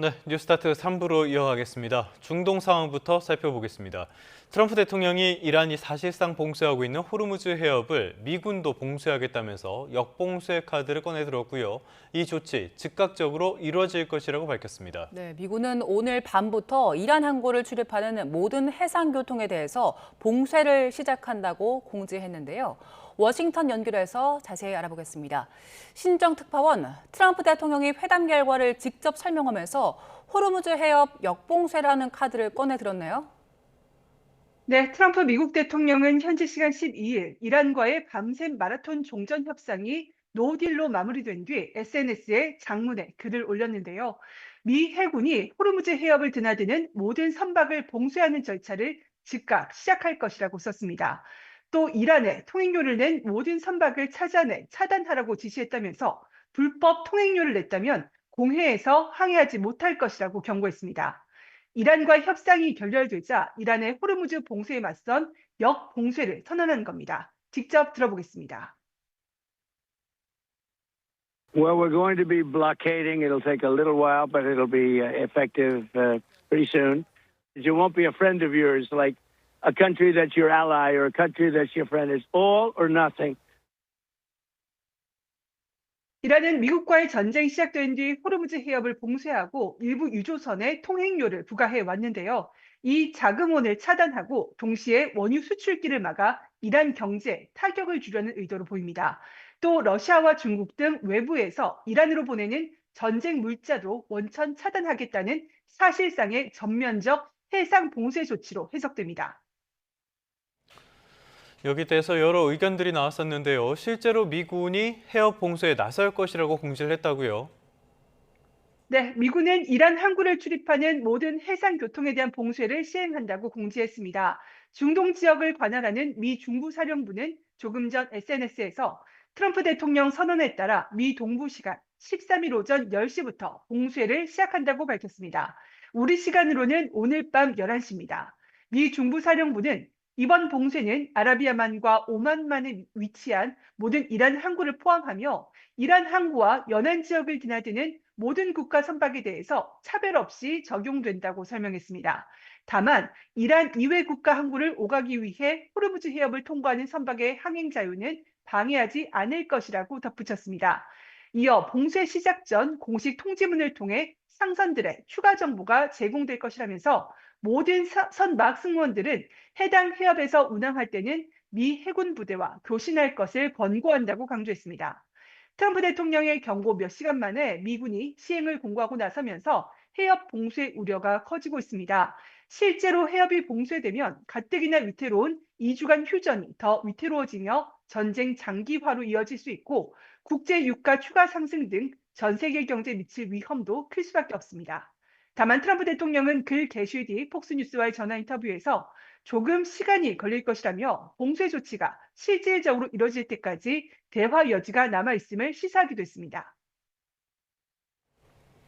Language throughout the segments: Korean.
네, 뉴스타트 3부로 이어가겠습니다. 중동 상황부터 살펴보겠습니다. 트럼프 대통령이 이란이 사실상 봉쇄하고 있는 호르무즈 해협을 미군도 봉쇄하겠다면서 역봉쇄 카드를 꺼내들었고요. 이 조치 즉각적으로 이루어질 것이라고 밝혔습니다. 네, 미군은 오늘 밤부터 이란 항구를 출입하는 모든 해상 교통에 대해서 봉쇄를 시작한다고 공지했는데요. 워싱턴 연결해서 자세히 알아보겠습니다. 신정 특파원, 트럼프 대통령이 회담 결과를 직접 설명하면서 호르무즈 해협 역봉쇄라는 카드를 꺼내 들었네요. 네, 트럼프 미국 대통령은 현지 시간 12일 이란과의 밤샘 마라톤 종전 협상이 노딜로 마무리된 뒤 SNS에 장문의 글을 올렸는데요. 미 해군이 호르무즈 해협을 드나드는 모든 선박을 봉쇄하는 절차를 즉각 시작할 것이라고 썼습니다. 또 이란에 통행료를 낸 모든 선박을 찾아내 차단하라고 지시했다면서 불법 통행료를 냈다면 공해에서 항해하지 못할 것이라고 경고했습니다. 이란과 협상이 결렬되자 이란의 호르무즈 봉쇄에 맞선 역봉쇄를 선언한 겁니다. 직접 들어보겠습니다. Well, we're going to be blockading. It'll take a little while, but it'll be effective pretty soon. It won't be a friend of yours, like a country that's your ally or a country that's your friend. It's all or nothing. 이란은 미국과의 전쟁이 시작된 뒤 호르무즈 해협을 봉쇄하고 일부 유조선에 통행료를 부과해 왔는데요. 이 자금원을 차단하고 동시에 원유 수출길을 막아 이란 경제에 타격을 주려는 의도로 보입니다. 또 러시아와 중국 등 외부에서 이란으로 보내는 전쟁 물자도 원천 차단하겠다는 사실상의 전면적 해상 봉쇄 조치로 해석됩니다. 여기 대해서 여러 의견들이 나왔었는데요. 실제로 미군이 해협 봉쇄에 나설 것이라고 공지를 했다고요. 네, 미군은 이란 항구를 출입하는 모든 해상 교통에 대한 봉쇄를 시행한다고 공지했습니다. 중동 지역을 관할하는 미 중부사령부는 조금 전 SNS에서 트럼프 대통령 선언에 따라 미 동부 시간 13일 오전 10시부터 봉쇄를 시작한다고 밝혔습니다. 우리 시간으로는 오늘 밤 11시입니다. 미 중부사령부는 이번 봉쇄는 아라비아만과 오만만에 위치한 모든 이란 항구를 포함하며 이란 항구와 연안 지역을 드나드는 모든 국가 선박에 대해서 차별 없이 적용된다고 설명했습니다. 다만 이란 이외 국가 항구를 오가기 위해 호르무즈 해협을 통과하는 선박의 항행 자유는 방해하지 않을 것이라고 덧붙였습니다. 이어 봉쇄 시작 전 공식 통지문을 통해 상선들의 추가 정보가 제공될 것이라면서 모든 선박 승무원들은 해당 해협에서 운항할 때는 미 해군 부대와 교신할 것을 권고한다고 강조했습니다. 트럼프 대통령의 경고 몇 시간 만에 미군이 시행을 공고하고 나서면서 해협 봉쇄 우려가 커지고 있습니다. 실제로 해협이 봉쇄되면 가뜩이나 위태로운 2주간 휴전이 더 위태로워지며 전쟁 장기화로 이어질 수 있고 국제 유가 추가 상승 등 전 세계 경제에 미칠 위험도 클 수밖에 없습니다. 다만 트럼프 대통령은 글 게시 뒤 폭스뉴스와의 전화 인터뷰에서 조금 시간이 걸릴 것이라며 봉쇄 조치가 실질적으로 이뤄질 때까지 대화 여지가 남아있음을 시사하기도 했습니다.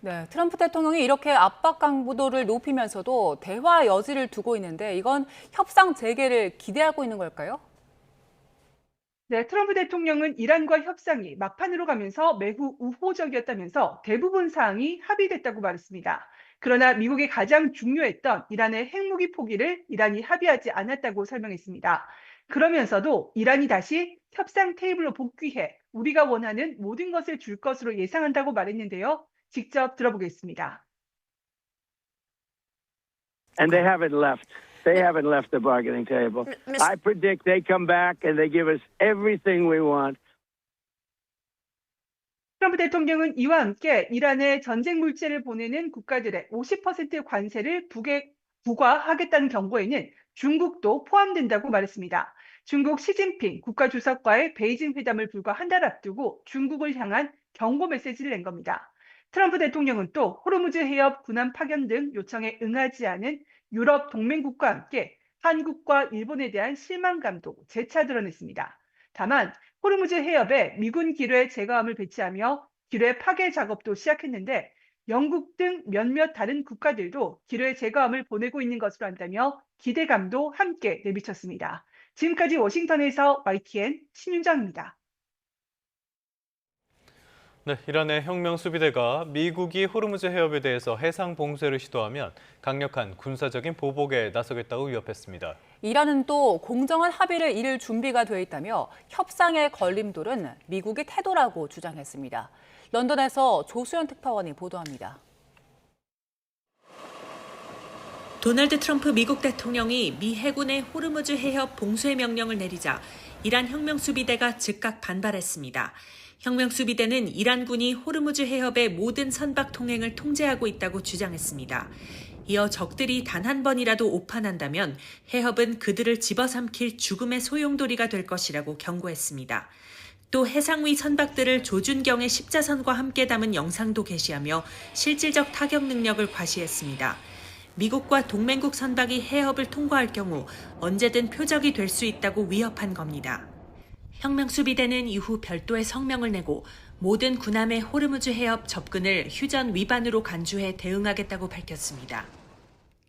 네, 트럼프 대통령이 이렇게 압박 강도를 높이면서도 대화 여지를 두고 있는데 이건 협상 재개를 기대하고 있는 걸까요? 네, 트럼프 대통령은 이란과 협상이 막판으로 가면서 매우 우호적이었다면서 대부분 사항이 합의됐다고 말했습니다. 그러나 미국이 가장 중요했던 이란의 핵무기 포기를 이란이 합의하지 않았다고 설명했습니다. 그러면서도 이란이 다시 협상 테이블로 복귀해 우리가 원하는 모든 것을 줄 것으로 예상한다고 말했는데요. 직접 들어보겠습니다. And they haven't left. They haven't left the bargaining table. I predict they come back and they give us everything we want. 트럼프 대통령은 이와 함께 이란에 전쟁 물자를 보내는 국가들의 50% 관세를 부과하겠다는 경고에는 중국도 포함된다고 말했습니다. 중국 시진핑 국가주석과의 베이징 회담을 불과 한 달 앞두고 중국을 향한 경고 메시지를 낸 겁니다. 트럼프 대통령은 또 호르무즈 해협 군함 파견 등 요청에 응하지 않은 유럽 동맹국과 함께 한국과 일본에 대한 실망감도 재차 드러냈습니다. 다만 호르무즈 해협에 미군 기뢰 제거함을 배치하며 기뢰 파괴 작업도 시작했는데 영국 등 몇몇 다른 국가들도 기뢰 제거함을 보내고 있는 것으로 안다며 기대감도 함께 내비쳤습니다. 지금까지 워싱턴에서 YTN 신윤정입니다. 네, 이란의 혁명 수비대가 미국이 호르무즈 해협에 대해서 해상 봉쇄를 시도하면 강력한 군사적인 보복에 나서겠다고 위협했습니다. 이란은 또 공정한 합의를 이룰 준비가 돼 있다며 협상의 걸림돌은 미국의 태도라고 주장했습니다. 런던에서 조수연 특파원이 보도합니다. 도널드 트럼프 미국 대통령이 미 해군의 호르무즈 해협 봉쇄 명령을 내리자 이란 혁명수비대가 즉각 반발했습니다. 혁명수비대는 이란군이 호르무즈 해협의 모든 선박 통행을 통제하고 있다고 주장했습니다. 이어 적들이 단 한 번이라도 오판한다면 해협은 그들을 집어삼킬 죽음의 소용돌이가 될 것이라고 경고했습니다. 또 해상 위 선박들을 조준경의 십자선과 함께 담은 영상도 게시하며 실질적 타격 능력을 과시했습니다. 미국과 동맹국 선박이 해협을 통과할 경우 언제든 표적이 될 수 있다고 위협한 겁니다. 혁명수비대는 이후 별도의 성명을 내고 모든 군함의 호르무즈 해협 접근을 휴전 위반으로 간주해 대응하겠다고 밝혔습니다.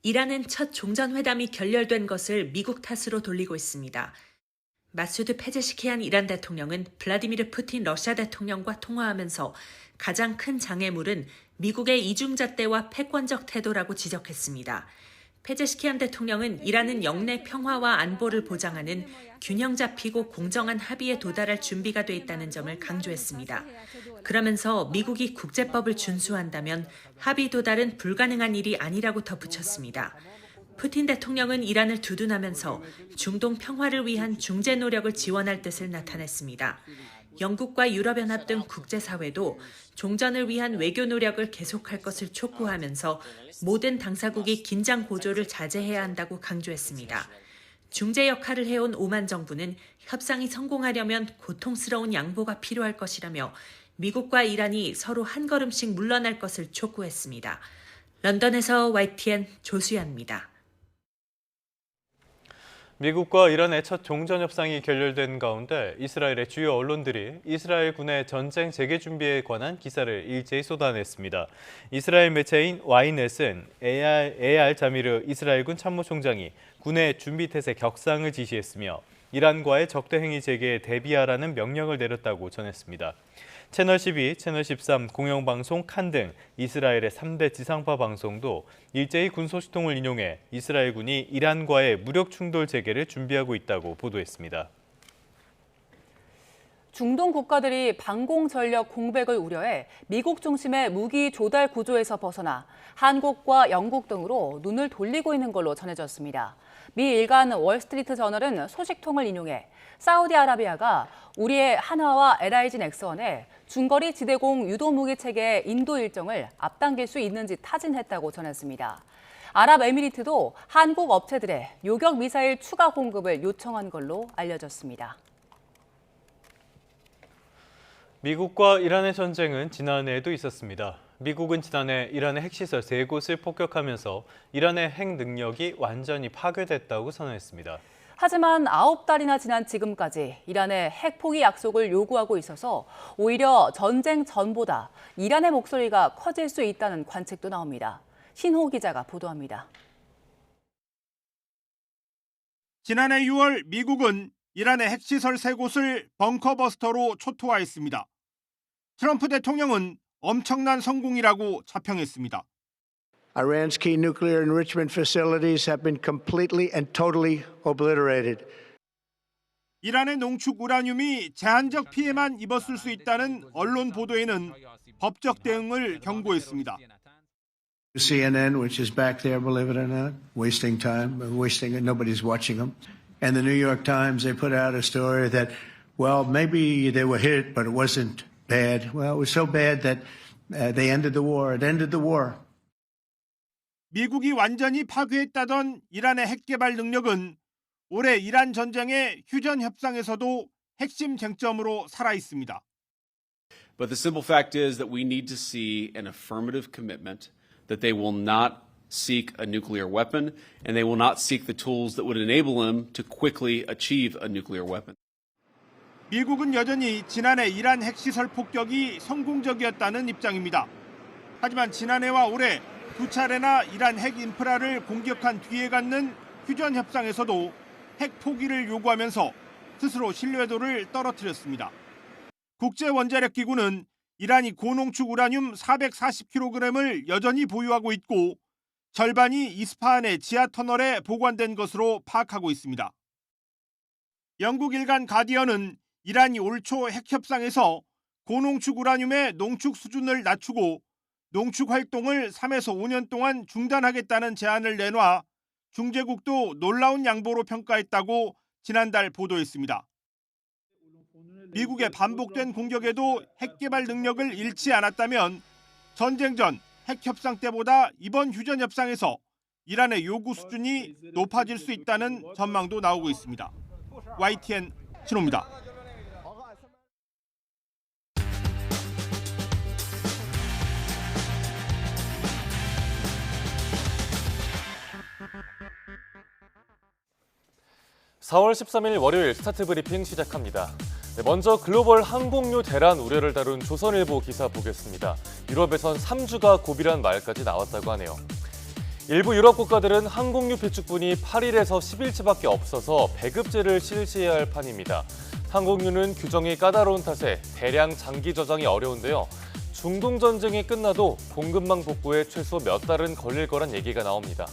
이란은 첫 종전회담이 결렬된 것을 미국 탓으로 돌리고 있습니다. 마수드 페제시키안 이란 대통령은 블라디미르 푸틴 러시아 대통령과 통화하면서 가장 큰 장애물은 미국의 이중잣대와 패권적 태도라고 지적했습니다. 페제시키안 대통령은 이란은 영내 평화와 안보를 보장하는 균형 잡히고 공정한 합의에 도달할 준비가 돼 있다는 점을 강조했습니다. 그러면서 미국이 국제법을 준수한다면 합의 도달은 불가능한 일이 아니라고 덧붙였습니다. 푸틴 대통령은 이란을 두둔하면서 중동 평화를 위한 중재 노력을 지원할 뜻을 나타냈습니다. 영국과 유럽연합 등 국제사회도 종전을 위한 외교 노력을 계속할 것을 촉구하면서 모든 당사국이 긴장 고조를 자제해야 한다고 강조했습니다. 중재 역할을 해온 오만 정부는 협상이 성공하려면 고통스러운 양보가 필요할 것이라며 미국과 이란이 서로 한 걸음씩 물러날 것을 촉구했습니다. 런던에서 YTN 조수연입니다. 미국과 이란의 첫 종전 협상이 결렬된 가운데 이스라엘의 주요 언론들이 이스라엘 군의 전쟁 재개 준비에 관한 기사를 일제히 쏟아냈습니다. 이스라엘 매체인 Y넷은 에알 자미르 이스라엘군 참모총장이 군의 준비 태세 격상을 지시했으며 이란과의 적대 행위 재개에 대비하라는 명령을 내렸다고 전했습니다. 채널12, 채널13, 공영방송 칸 등 이스라엘의 3대 지상파 방송도 일제히 군 소식통을 인용해 이스라엘군이 이란과의 무력 충돌 재개를 준비하고 있다고 보도했습니다. 중동 국가들이 방공 전력 공백을 우려해 미국 중심의 무기 조달 구조에서 벗어나 한국과 영국 등으로 눈을 돌리고 있는 걸로 전해졌습니다. 미 일간 월스트리트 저널은 소식통을 인용해 사우디아라비아가 우리의 한화와 LIG 넥스원의 중거리 지대공 유도무기 체계의 인도 일정을 앞당길 수 있는지 타진했다고 전했습니다. 아랍에미리트도 한국 업체들의 요격 미사일 추가 공급을 요청한 걸로 알려졌습니다. 미국과 이란의 전쟁은 지난해에도 있었습니다. 미국은 지난해 이란의 핵시설 3곳을 폭격하면서 이란의 핵 능력이 완전히 파괴됐다고 선언했습니다. 하지만 9달이나 지난 지금까지 이란의 핵 포기 약속을 요구하고 있어서 오히려 전쟁 전보다 이란의 목소리가 커질 수 있다는 관측도 나옵니다. 신호 기자가 보도합니다. 지난해 6월 미국은 이란의 핵시설 3곳을 벙커버스터로 초토화했습니다. 트럼프 대통령은 엄청난 성공이라고 자평했습니다. Iran's key nuclear enrichment facilities have been completely and totally obliterated. 이란의 농축 우라늄이 제한적 피해만 입었을 수 있다는 언론 보도에는 법적 대응을 경고했습니다. CNN, which is back there, believe it or not, wasting time, wasting it. Nobody's watching them. And the New York Times, they put out a story that, well, maybe they were hit, but it wasn't bad. Well, it was so bad that they ended the war. It ended the war. 미국이 완전히 파괴했다던 이란의 핵 개발 능력은 올해 이란 전쟁의 휴전 협상에서도 핵심 쟁점으로 살아 있습니다. But the simple fact is that we need to see an affirmative commitment that they will not seek a nuclear weapon and they will not seek the tools that would enable them to quickly achieve a nuclear weapon. 미국은 여전히 지난해 이란 핵시설 폭격이 성공적이었다는 입장입니다. 하지만 지난해와 올해 2차례나 이란 핵 인프라를 공격한 뒤에 갖는 휴전 협상에서도 핵 포기를 요구하면서 스스로 신뢰도를 떨어뜨렸습니다. 국제원자력기구는 이란이 고농축 우라늄 440kg을 여전히 보유하고 있고 절반이 이스파한의 지하 터널에 보관된 것으로 파악하고 있습니다. 영국 일간 가디언은 이란이 올 초 핵 협상에서 고농축 우라늄의 농축 수준을 낮추고 농축 활동을 3에서 5년 동안 중단하겠다는 제안을 내놔 중재국도 놀라운 양보로 평가했다고 지난달 보도했습니다. 미국의 반복된 공격에도 핵 개발 능력을 잃지 않았다면 전쟁 전 핵 협상 때보다 이번 휴전 협상에서 이란의 요구 수준이 높아질 수 있다는 전망도 나오고 있습니다. YTN 신호입니다. (4월 13일) 월요일 스타트 브리핑 시작합니다. 먼저 글로벌 항공유 대란 우려를 다룬 조선일보 기사 보겠습니다. 유럽에선 3주가 고비란 말까지 나왔다고 하네요. 일부 유럽 국가들은 항공유 비축분이 8일에서 10일치밖에 없어서 배급제를 실시해야 할 판입니다. 항공유는 규정이 까다로운 탓에 대량 장기 저장이 어려운데요. 중동 전쟁이 끝나도 공급망 복구에 최소 몇 달은 걸릴 거란 얘기가 나옵니다.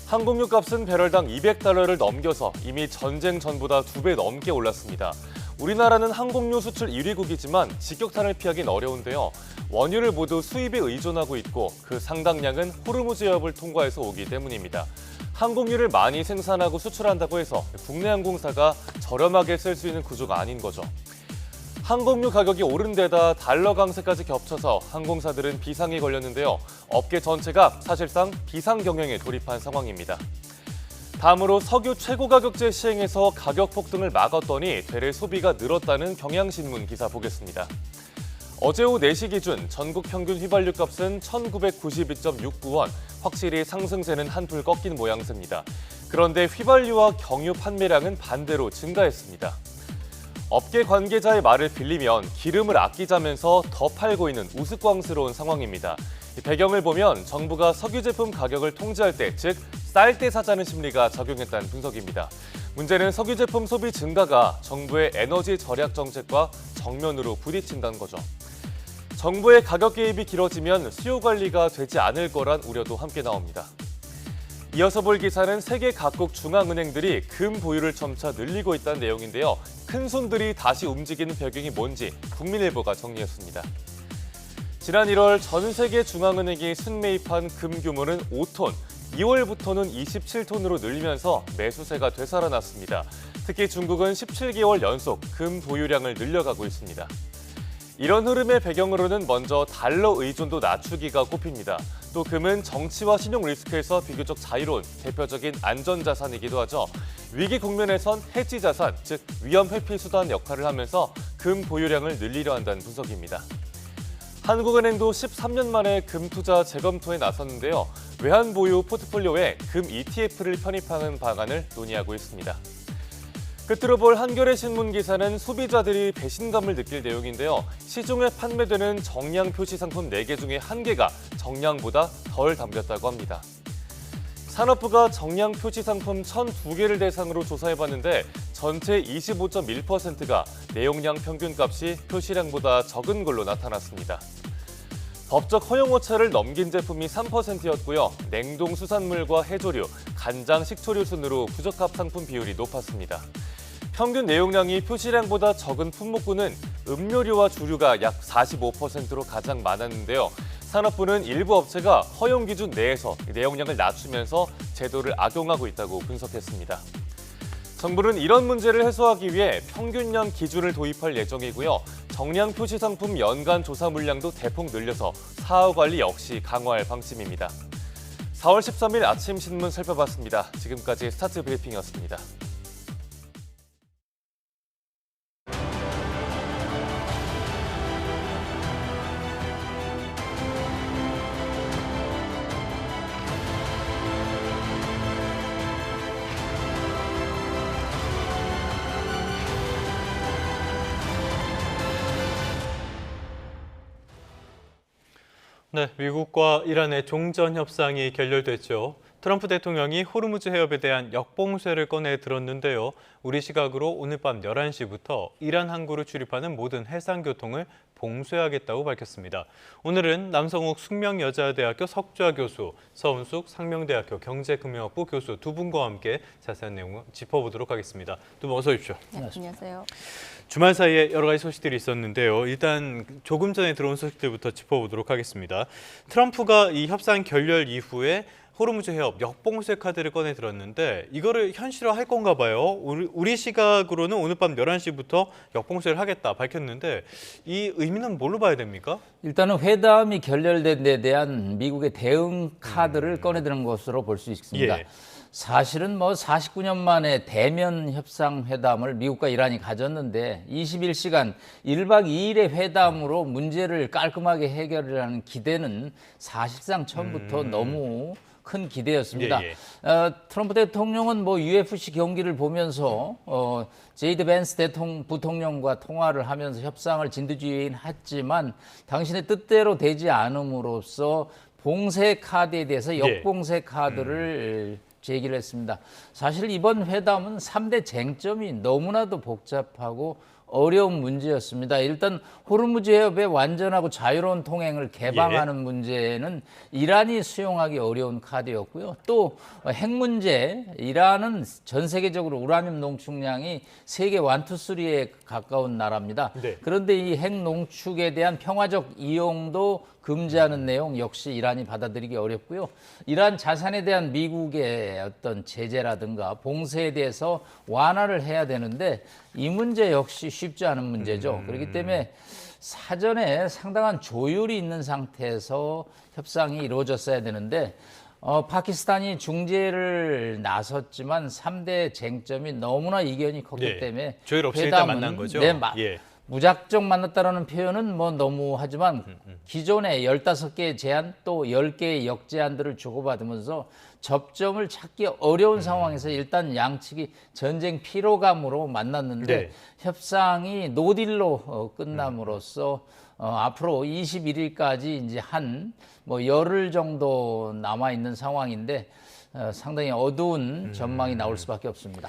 항공유 값은 배럴당 $200를 넘겨서 이미 전쟁 전보다 2배 넘게 올랐습니다. 우리나라는 항공유 수출 1위국이지만 직격탄을 피하긴 어려운데요. 원유를 모두 수입에 의존하고 있고 그 상당량은 호르무즈 해협을 통과해서 오기 때문입니다. 항공유를 많이 생산하고 수출한다고 해서 국내 항공사가 저렴하게 쓸 수 있는 구조가 아닌 거죠. 항공유 가격이 오른 데다 달러 강세까지 겹쳐서 항공사들은 비상이 걸렸는데요. 업계 전체가 사실상 비상 경영에 돌입한 상황입니다. 다음으로 석유 최고가격제 시행해서 가격 폭등을 막았더니 되레 소비가 늘었다는 경향신문 기사 보겠습니다. 어제 오후 4시 기준 전국 평균 휘발유 값은 1,992.69원, 확실히 상승세는 한풀 꺾인 모양새입니다. 그런데 휘발유와 경유 판매량은 반대로 증가했습니다. 업계 관계자의 말을 빌리면 기름을 아끼자면서 더 팔고 있는 우스꽝스러운 상황입니다. 배경을 보면 정부가 석유 제품 가격을 통제할 때, 즉 쌀 때 사자는 심리가 작용했다는 분석입니다. 문제는 석유 제품 소비 증가가 정부의 에너지 절약 정책과 정면으로 부딪힌다는 거죠. 정부의 가격 개입이 길어지면 수요 관리가 되지 않을 거란 우려도 함께 나옵니다. 이어서 볼 기사는 세계 각국 중앙은행들이 금 보유를 점차 늘리고 있다는 내용인데요. 큰 손들이 다시 움직이는 배경이 뭔지 국민일보가 정리했습니다. 지난 1월 전 세계 중앙은행이 순매입한 금 규모는 5톤, 2월부터는 27톤으로 늘리면서 매수세가 되살아났습니다. 특히 중국은 17개월 연속 금 보유량을 늘려가고 있습니다. 이런 흐름의 배경으로는 먼저 달러 의존도 낮추기가 꼽힙니다. 또 금은 정치와 신용 리스크에서 비교적 자유로운 대표적인 안전자산이기도 하죠. 위기 국면에선 해지 자산, 즉 위험 회피 수단 역할을 하면서 금 보유량을 늘리려 한다는 분석입니다. 한국은행도 13년 만에 금 투자 재검토에 나섰는데요. 외환 보유 포트폴리오에 금 ETF를 편입하는 방안을 논의하고 있습니다. 끝으로 볼 한겨레 신문 기사는 소비자들이 배신감을 느낄 내용인데요. 시중에 판매되는 정량 표시 상품 4개 중에 1개가 정량보다 덜 담겼다고 합니다. 산업부가 정량 표시 상품 1,002개를 대상으로 조사해봤는데 전체 25.1%가 내용량 평균값이 표시량보다 적은 걸로 나타났습니다. 법적 허용 오차를 넘긴 제품이 3%였고요. 냉동 수산물과 해조류, 간장, 식초류 순으로 부적합 상품 비율이 높았습니다. 평균 내용량이 표시량보다 적은 품목군은 음료류와 주류가 약 45%로 가장 많았는데요. 산업부는 일부 업체가 허용 기준 내에서 내용량을 낮추면서 제도를 악용하고 있다고 분석했습니다. 정부는 이런 문제를 해소하기 위해 평균량 기준을 도입할 예정이고요. 정량 표시 상품 연간 조사 물량도 대폭 늘려서 사후 관리 역시 강화할 방침입니다. 4월 13일 아침 신문 살펴봤습니다. 지금까지 스타트 브리핑이었습니다. 네, 미국과 이란의 종전 협상이 결렬됐죠. 트럼프 대통령이 호르무즈 해협에 대한 역봉쇄를 꺼내 들었는데요. 우리 시각으로 오늘 밤 11시부터 이란 항구를 출입하는 모든 해상교통을 봉쇄하겠다고 밝혔습니다. 오늘은 남성욱 숙명여자대학교 석좌 교수, 서은숙 상명대학교 경제금융학부 교수 두 분과 함께 자세한 내용을 짚어보도록 하겠습니다. 두 분 어서 오십시오. 네, 안녕하세요. 주말 사이에 여러 가지 소식들이 있었는데요. 일단 조금 전에 들어온 소식들부터 짚어보도록 하겠습니다. 트럼프가 이 협상 결렬 이후에 호르무즈 해협 역봉쇄 카드를 꺼내 들었는데 이거를 현실화할 건가 봐요. 우리 시각으로는 오늘 밤 11시부터 역봉쇄를 하겠다 밝혔는데 이 의미는 뭘로 봐야 됩니까? 일단은 회담이 결렬된 데 대한 미국의 대응 카드를 꺼내드는 것으로 볼 수 있습니다. 예. 사실은 49년 만에 대면 협상 회담을 미국과 이란이 가졌는데 21시간 1박 2일의 회담으로 문제를 깔끔하게 해결하는 기대는 사실상 처음부터 너무 큰 기대였습니다. 예. 트럼프 대통령은 UFC 경기를 보면서 제이드 벤스 부통령과 통화를 하면서 협상을 진두지휘했지만 당신의 뜻대로 되지 않음으로써 봉쇄 카드에 대해서 역봉쇄 카드를 제기를 했습니다. 사실 이번 회담은 3대 쟁점이 너무나도 복잡하고 어려운 문제였습니다. 일단 호르무즈 해협의 완전하고 자유로운 통행을 개방하는 문제는 이란이 수용하기 어려운 카드였고요. 또 핵 문제, 이란은 전 세계적으로 우라늄 농축량이 세계 1, 2, 3에 가까운 나라입니다. 네. 그런데 이 핵 농축에 대한 평화적 이용도 금지하는 내용 역시 이란이 받아들이기 어렵고요. 이란 자산에 대한 미국의 어떤 제재라든가 봉쇄에 대해서 완화를 해야 되는데 이 문제 역시 쉽지 않은 문제죠. 그렇기 때문에 사전에 상당한 조율이 있는 상태에서 협상이 이루어졌어야 되는데 파키스탄이 중재를 나섰지만 3대 쟁점이 너무나 이견이 컸기 때문에 조율 없이 일단 만난 거죠? 예. 무작정 만났다라는 표현은 너무하지만 기존의 15개의 제안 또 10개의 역제안들을 주고받으면서 접점을 찾기 어려운 상황에서 일단 양측이 전쟁 피로감으로 만났는데 협상이 노딜로 끝남으로써 앞으로 21일까지 이제 한 열흘 정도 남아 있는 상황인데 상당히 어두운 전망이 나올 수밖에 없습니다.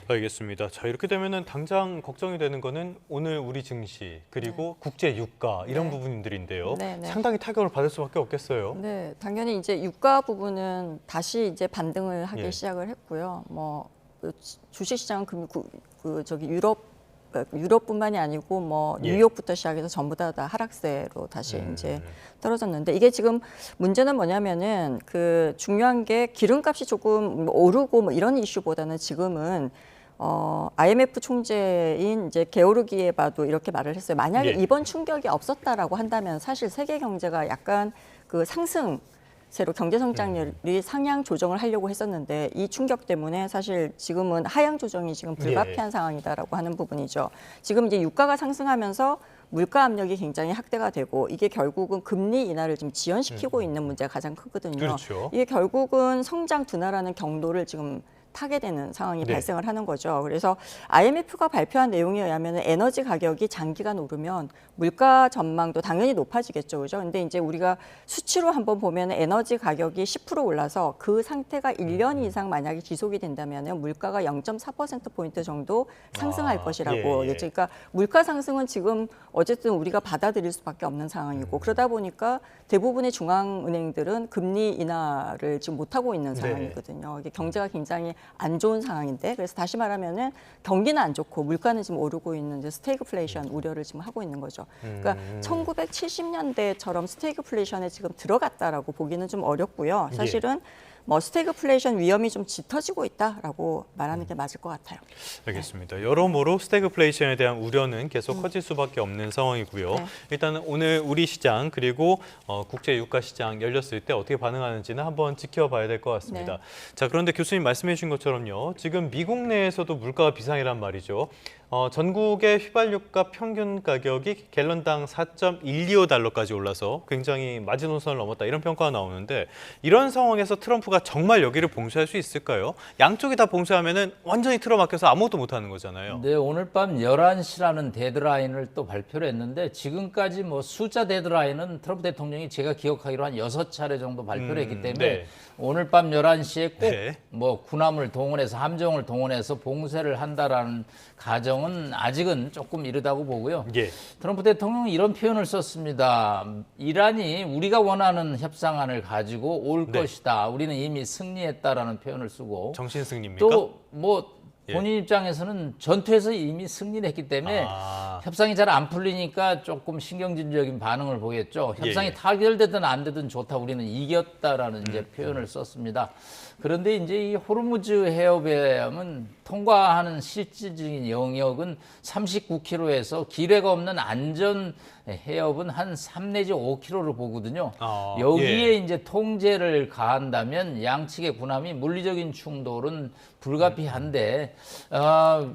알겠습니다. 자, 이렇게 되면은 당장 걱정이 되는 거는 오늘 우리 증시 그리고 국제 유가 이런 부분들인데요. 상당히 타격을 받을 수밖에 없겠어요. 네, 당연히 이제 유가 부분은 다시 이제 반등을 하기 시작을 했고요. 주식시장은 유럽뿐만이 아니고 뉴욕부터 시작해서 전부 다 하락세로 다시 이제 떨어졌는데 이게 지금 문제는 뭐냐면은 그 중요한 게 기름값이 조금 오르고 이런 이슈보다는 지금은 IMF 총재인 이제 게오르기에바도 이렇게 말을 했어요. 만약에 이번 충격이 없었다라고 한다면 사실 세계 경제가 약간 그 상승세로 경제 성장률이 상향 조정을 하려고 했었는데 이 충격 때문에 사실 지금은 하향 조정이 지금 불가피한 상황이다라고 하는 부분이죠. 지금 이제 유가가 상승하면서 물가 압력이 굉장히 확대가 되고 이게 결국은 금리 인하를 지금 지연시키고 있는 문제가 가장 크거든요. 그렇죠. 이게 결국은 성장 둔화라는 경로를 지금 타게 되는 상황이 발생을 하는 거죠. 그래서 IMF가 발표한 내용에 의하면 에너지 가격이 장기간 오르면 물가 전망도 당연히 높아지겠죠. 그죠? 근데 이제 우리가 수치로 한번 보면 에너지 가격이 10% 올라서 그 상태가 1년 이상 만약에 지속이 된다면 물가가 0.4%포인트 정도 상승할 것이라고. 그러니까 물가 상승은 지금 어쨌든 우리가 받아들일 수밖에 없는 상황이고 그러다 보니까 대부분의 중앙은행들은 금리 인하를 지금 못하고 있는 상황이거든요. 이게 경제가 굉장히 안 좋은 상황인데 그래서 다시 말하면은 경기는 안 좋고 물가는 지금 오르고 있는 이제 스태그플레이션 우려를 지금 하고 있는 거죠. 그러니까 1970년대처럼 스태그플레이션에 지금 들어갔다라고 보기는 좀 어렵고요. 사실은 스태그플레이션 위험이 좀 짙어지고 있다라고 말하는 게 맞을 것 같아요. 알겠습니다. 여러모로 스태그플레이션에 대한 우려는 계속 커질 수밖에 없는 상황이고요. 일단은 오늘 우리 시장 그리고 국제 유가 시장 열렸을 때 어떻게 반응하는지는 한번 지켜봐야 될 것 같습니다. 자, 그런데 교수님 말씀해 주신 것처럼요. 지금 미국 내에서도 물가가 비상이란 말이죠. 전국의 휘발유가 평균 가격이 갤런당 4.125달러까지 올라서 굉장히 마지노선을 넘었다 이런 평가가 나오는데 이런 상황에서 트럼프가 정말 여기를 봉쇄할 수 있을까요? 양쪽이 다 봉쇄하면은 완전히 틀어막혀서 아무것도 못하는 거잖아요. 네, 오늘 밤 11시라는 데드라인을 또 발표를 했는데 지금까지 뭐 숫자 데드라인은 트럼프 대통령이 제가 기억하기로 한 6차례 정도 발표를 했기 때문에 네. 오늘 밤 11시에 꼭 네. 뭐 군함을 동원해서 함정을 동원해서 봉쇄를 한다라는 가정은 아직은 조금 이르다고 보고요. 예. 트럼프 대통령은 이런 표현을 썼습니다. 이란이 우리가 원하는 협상안을 가지고 올 네. 것이다. 우리는 이미 승리했다라는 표현을 쓰고 정신 승리입니까? 또 뭐 예. 본인 입장에서는 전투에서 이미 승리를 했기 때문에 협상이 잘 안 풀리니까 조금 신경질적인 반응을 보였죠. 협상이 예. 타결되든 안 되든 좋다. 우리는 이겼다라는 이제 표현을 썼습니다. 그런데 이제 이 호르무즈 해협에는 통과하는 실질적인 영역은 39km에서 기뢰가 없는 안전 해협은 한 3 내지 5km를 보거든요. 여기에 예. 이제 통제를 가한다면 양측의 군함이 물리적인 충돌은 불가피한데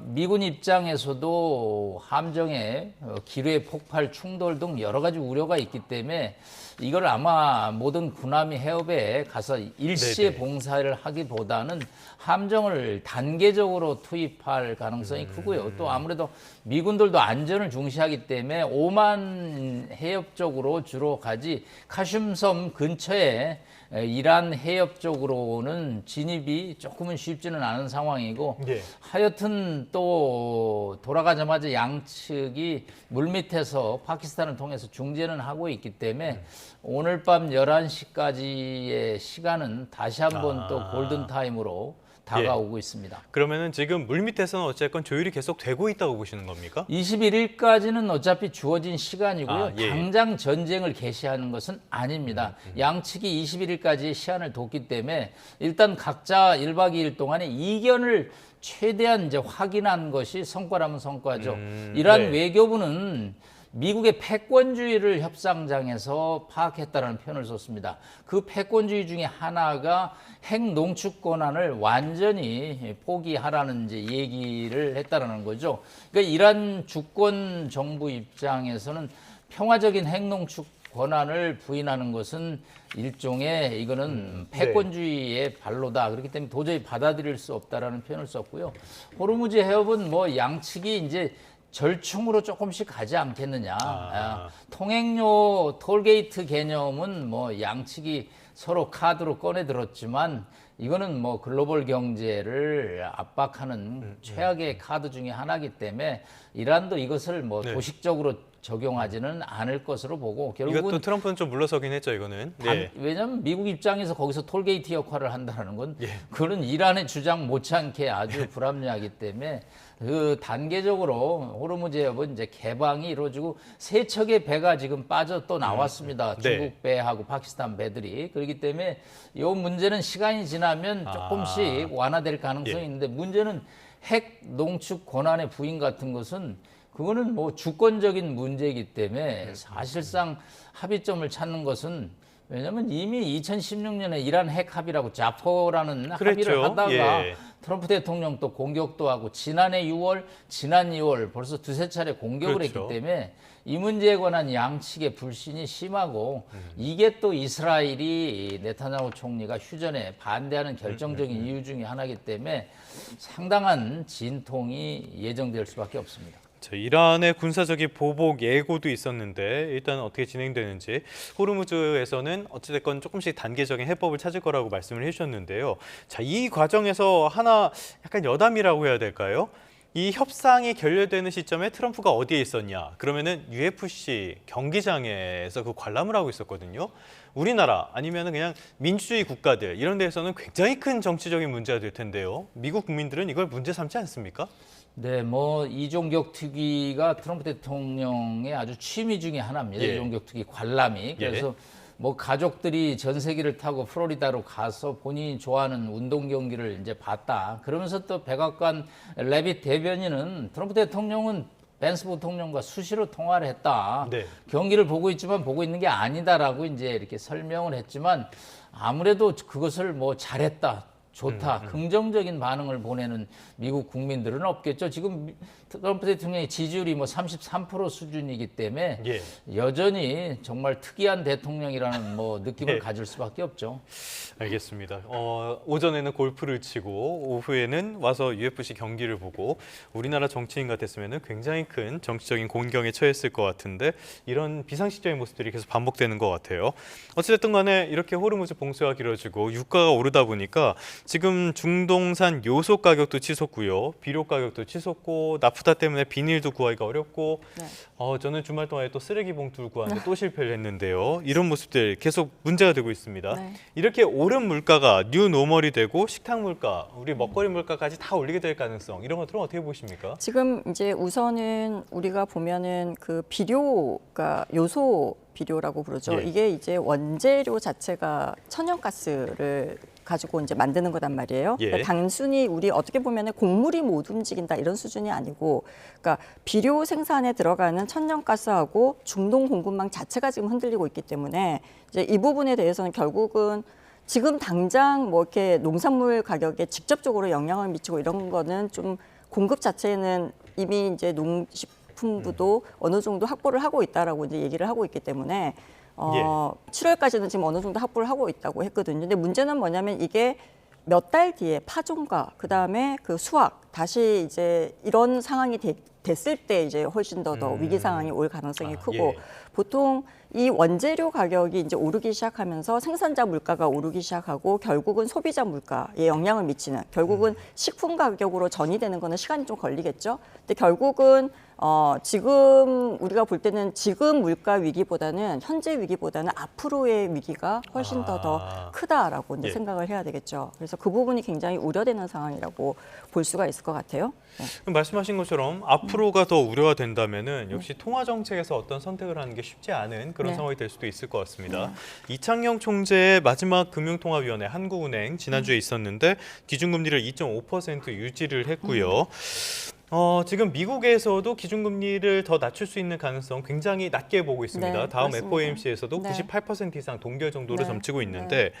미군 입장에서도 함정의 기뢰 폭발 충돌 등 여러 가지 우려가 있기 때문에 이걸 아마 모든 군함이 해협에 가서 일시에 네네. 봉사를 하기보다는 함정을 단계적으로 투입할 가능성이 크고요. 또 아무래도 미군들도 안전을 중시하기 때문에 오만 해협 쪽으로 주로 가지 카슘섬 근처에 이란 해협 쪽으로는 진입이 조금은 쉽지는 않은 상황이고 예. 하여튼 또 돌아가자마자 양측이 물밑에서 파키스탄을 통해서 중재는 하고 있기 때문에 오늘 밤 11시까지의 시간은 다시 한번 또 골든타임으로 다가오고 있습니다. 그러면은 지금 물밑에서는 어쨌건 조율이 계속 되고 있다고 보시는 겁니까? 21일까지는 어차피 주어진 시간이고요. 예. 당장 전쟁을 개시하는 것은 아닙니다. 양측이 21일까지 시한을 뒀기 때문에 일단 각자 1박 2일 동안에 이견을 최대한 이제 확인한 것이 성과라면 성과죠. 이란 네. 외교부는 미국의 패권주의를 협상장에서 파악했다라는 표현을 썼습니다. 그 패권주의 중에 하나가 핵 농축 권한을 완전히 포기하라는 이제 얘기를 했다라는 거죠. 그러니까 이란 주권 정부 입장에서는 평화적인 핵 농축 권한을 부인하는 것은 일종의 이거는 패권주의의 발로다. 그렇기 때문에 도저히 받아들일 수 없다라는 표현을 썼고요. 호르무즈 해협은 뭐 양측이 이제 절충으로 조금씩 가지 않겠느냐. 통행료 톨게이트 개념은 뭐 양측이 서로 카드로 꺼내 들었지만 이거는 뭐 글로벌 경제를 압박하는 최악의 카드 중에 하나이기 때문에 이란도 이것을 뭐 도식적으로 적용하지는 않을 것으로 보고 결국은 이것도 트럼프는 좀 물러서긴 했죠, 이거는. 네. 왜냐하면 미국 입장에서 거기서 톨게이트 역할을 한다는 건 그런 이란의 주장 못지않게 아주 불합리하기 때문에 그 단계적으로 호르무즈 해협은 이제 개방이 이루어지고 세 척의 배가 지금 빠져 또 나왔습니다. 중국 배하고 파키스탄 배들이. 그렇기 때문에 이 문제는 시간이 지나면 조금씩 완화될 가능성이 있는데 문제는 핵 농축 권한의 부인 같은 것은 그거는 뭐 주권적인 문제이기 때문에 사실상 합의점을 찾는 것은 왜냐하면 이미 2016년에 이란 핵 합의라고 자포라는 합의를 하다가 트럼프 대통령 또 공격도 하고 지난해 6월, 지난 2월 벌써 두세 차례 공격을 했기 때문에 이 문제에 관한 양측의 불신이 심하고 이게 또 이스라엘이 네타냐후 총리가 휴전에 반대하는 결정적인 이유 중에 하나이기 때문에 상당한 진통이 예정될 수밖에 없습니다. 이란의 군사적인 보복 예고도 있었는데 일단 어떻게 진행되는지 호르무즈에서는 어찌됐건 조금씩 단계적인 해법을 찾을 거라고 말씀을 해주셨는데요. 자, 이 과정에서 하나 약간 여담이라고 해야 될까요? 이 협상이 결렬되는 시점에 트럼프가 어디에 있었냐? 그러면은 UFC 경기장에서 그 관람을 하고 있었거든요. 우리나라 아니면 그냥 민주주의 국가들 이런 데에서는 굉장히 큰 정치적인 문제가 될 텐데요. 미국 국민들은 이걸 문제 삼지 않습니까? 네, 뭐 이종격 투기가 트럼프 대통령의 아주 취미 중에 하나입니다. 이종격 투기 관람이. 그래서 뭐 가족들이 전세기를 타고 플로리다로 가서 본인이 좋아하는 운동 경기를 이제 봤다. 그러면서 또 백악관 레빗 대변인은 트럼프 대통령은 벤스 부통령과 수시로 통화를 했다. 경기를 보고 있지만 보고 있는 게 아니다라고 이제 이렇게 설명을 했지만 아무래도 그것을 뭐 잘했다. 좋다, 긍정적인 반응을 보내는 미국 국민들은 없겠죠. 지금 트럼프 대통령의 지지율이 뭐 33% 수준이기 때문에 예. 여전히 정말 특이한 대통령이라는 뭐 느낌을 예. 가질 수밖에 없죠. 알겠습니다. 오전에는 골프를 치고 오후에는 와서 UFC 경기를 보고 우리나라 정치인 같았으면 굉장히 큰 정치적인 곤경에 처했을 것 같은데 이런 비상식적인 모습들이 계속 반복되는 것 같아요. 어찌됐든 간에 이렇게 호르무즈 봉쇄가 길어지고 유가가 오르다 보니까 지금 중동산 요소 가격도 치솟고요. 비료 가격도 치솟고 나프타 때문에 비닐도 구하기가 어렵고 네. 저는 주말 동안에 또 쓰레기 봉투를 구하는데 또 실패를 했는데요. 이런 모습들 계속 문제가 되고 있습니다. 네. 이렇게 오른 물가가 뉴 노멀이 되고 식탁 물가, 우리 먹거리 물가까지 다 올리게 될 가능성 이런 것들은 어떻게 보십니까? 지금 이제 우선은 우리가 보면은 그 비료가 요소 비료라고 부르죠. 예. 이게 이제 원재료 자체가 천연가스를 가지고 이제 만드는 거단 말이에요. 예. 그러니까 단순히 우리 어떻게 보면은 곡물이 못 움직인다 이런 수준이 아니고, 그러니까 비료 생산에 들어가는 천연가스하고 중동 공급망 자체가 지금 흔들리고 있기 때문에 이제 이 부분에 대해서는 결국은 지금 당장 뭐 이렇게 농산물 가격에 직접적으로 영향을 미치고 이런 거는 좀 공급 자체는 이미 이제 농식품부도 어느 정도 확보를 하고 있다라고 이제 얘기를 하고 있기 때문에 7월까지는 지금 어느 정도 확보를 하고 있다고 했거든요. 근데 문제는 뭐냐면 이게 몇 달 뒤에 파종과 그다음에 그 수확 다시 이제 이런 상황이 됐을 때 이제 훨씬 더 위기 상황이 올 가능성이 크고 예. 보통 이 원재료 가격이 이제 오르기 시작하면서 생산자 물가가 오르기 시작하고 결국은 소비자 물가에 영향을 미치는 결국은 식품 가격으로 전이되는 거는 시간이 좀 걸리겠죠. 근데 결국은 지금 우리가 볼 때는 지금 물가 위기보다는 현재 위기보다는 앞으로의 위기가 훨씬 더 크다라고 이제 예. 생각을 해야 되겠죠. 그래서 그 부분이 굉장히 우려되는 상황이라고 볼 수가 있을 것 같아요. 네. 그럼 말씀하신 것처럼 앞으로가 더 우려가 된다면은 역시 통화 정책에서 어떤 선택을 하는 게 쉽지 않은 그런 네. 상황이 될 수도 있을 것 같습니다. 이창용 총재의 마지막 금융통화위원회 한국은행 지난주에 있었는데 기준금리를 2.5% 유지를 했고요. 지금 미국에서도 기준금리를 더 낮출 수 있는 가능성 굉장히 낮게 보고 있습니다. 네, 다음 그렇습니다. FOMC에서도 네. 98% 이상 동결 정도를 네, 점치고 있는데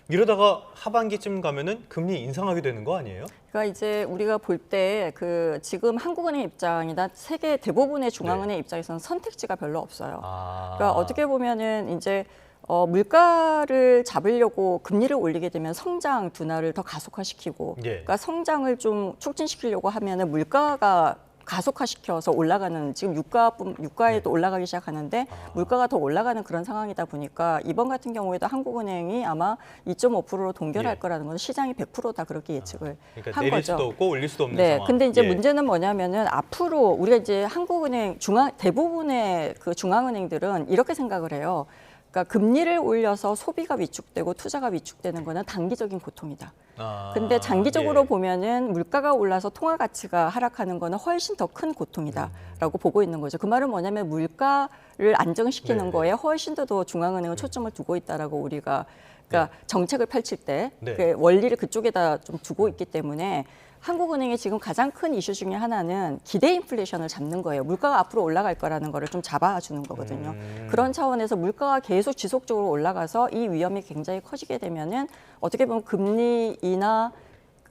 이러다가 하반기쯤 가면은 금리 인상하게 되는 거 아니에요? 그러니까 이제 우리가 볼 때 그 지금 한국은행 입장이나 세계 대부분의 중앙은행 입장에서는 선택지가 별로 없어요. 그러니까 어떻게 보면은 이제 물가를 잡으려고 금리를 올리게 되면 성장 둔화를 더 가속화시키고, 예. 그러니까 성장을 좀 촉진시키려고 하면은 물가가 가속화시켜서 올라가는 지금 유가에도 올라가기 시작하는데 물가가 더 올라가는 그런 상황이다 보니까 이번 같은 경우에도 한국은행이 아마 2.5%로 동결할 예. 거라는 건 시장이 100%다 그렇게 예측을 그러니까 한 내릴 거죠. 수도 없고 올릴 수도 없는 네, 상황. 근데 이제 예. 문제는 뭐냐면은 앞으로 우리가 이제 한국은행 대부분의 그 중앙은행들은 이렇게 생각을 해요. 그러니까 금리를 올려서 소비가 위축되고 투자가 위축되는 거는 단기적인 고통이다. 근데 장기적으로 예. 보면은 물가가 올라서 통화 가치가 하락하는 거는 훨씬 더 큰 고통이다라고 보고 있는 거죠. 그 말은 뭐냐면 물가를 안정시키는 네. 거에 훨씬 더 중앙은행은 초점을 두고 있다라고 우리가 그러니까 정책을 펼칠 때 네. 그 원리를 그쪽에다 좀 두고 있기 때문에 한국은행의 지금 가장 큰 이슈 중에 하나는 기대 인플레이션을 잡는 거예요. 물가가 앞으로 올라갈 거라는 거를 좀 잡아주는 거거든요. 그런 차원에서 물가가 계속 지속적으로 올라가서 이 위험이 굉장히 커지게 되면은 어떻게 보면 금리 인하가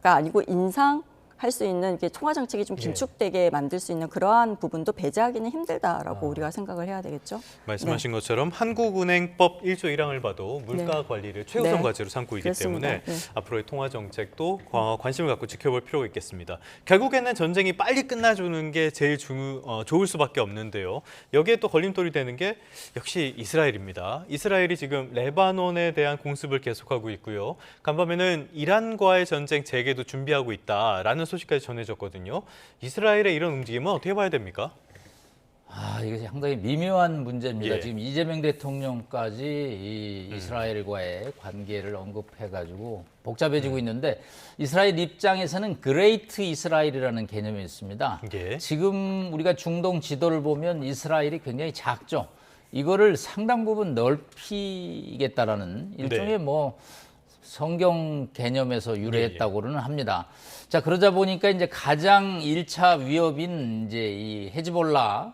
아니고 인상 할 수 있는 이게 통화 정책이 좀 긴축되게 만들 수 있는 그러한 부분도 배제하기는 힘들다라고 우리가 생각을 해야 되겠죠. 말씀하신 것처럼 한국은행법 1조 1항을 봐도 물가 네. 관리를 최우선 네. 과제로 삼고 있기 그렇습니다. 때문에 네. 앞으로의 통화 정책도 관심을 갖고 지켜볼 필요가 있겠습니다. 결국에는 전쟁이 빨리 끝나주는 게 제일 좋을 수밖에 없는데요. 여기에 또 걸림돌이 되는 게 역시 이스라엘입니다. 이스라엘이 지금 레바논에 대한 공습을 계속하고 있고요. 간밤에는 이란과의 전쟁 재개도 준비하고 있다라는 소식까지 전해졌거든요. 이스라엘의 이런 움직임은 어떻게 봐야 됩니까? 이게 상당히 미묘한 문제입니다. 예. 지금 이재명 대통령까지 이 이스라엘과의 관계를 언급해가지고 복잡해지고 있는데 이스라엘 입장에서는 그레이트 이스라엘이라는 개념이 있습니다. 예. 지금 우리가 중동 지도를 보면 이스라엘이 굉장히 작죠. 이거를 상당 부분 넓히겠다라는 일종의 네. 뭐 성경 개념에서 유래했다고는 합니다. 자, 그러자 보니까 이제 가장 1차 위협인 이제 이 헤즈볼라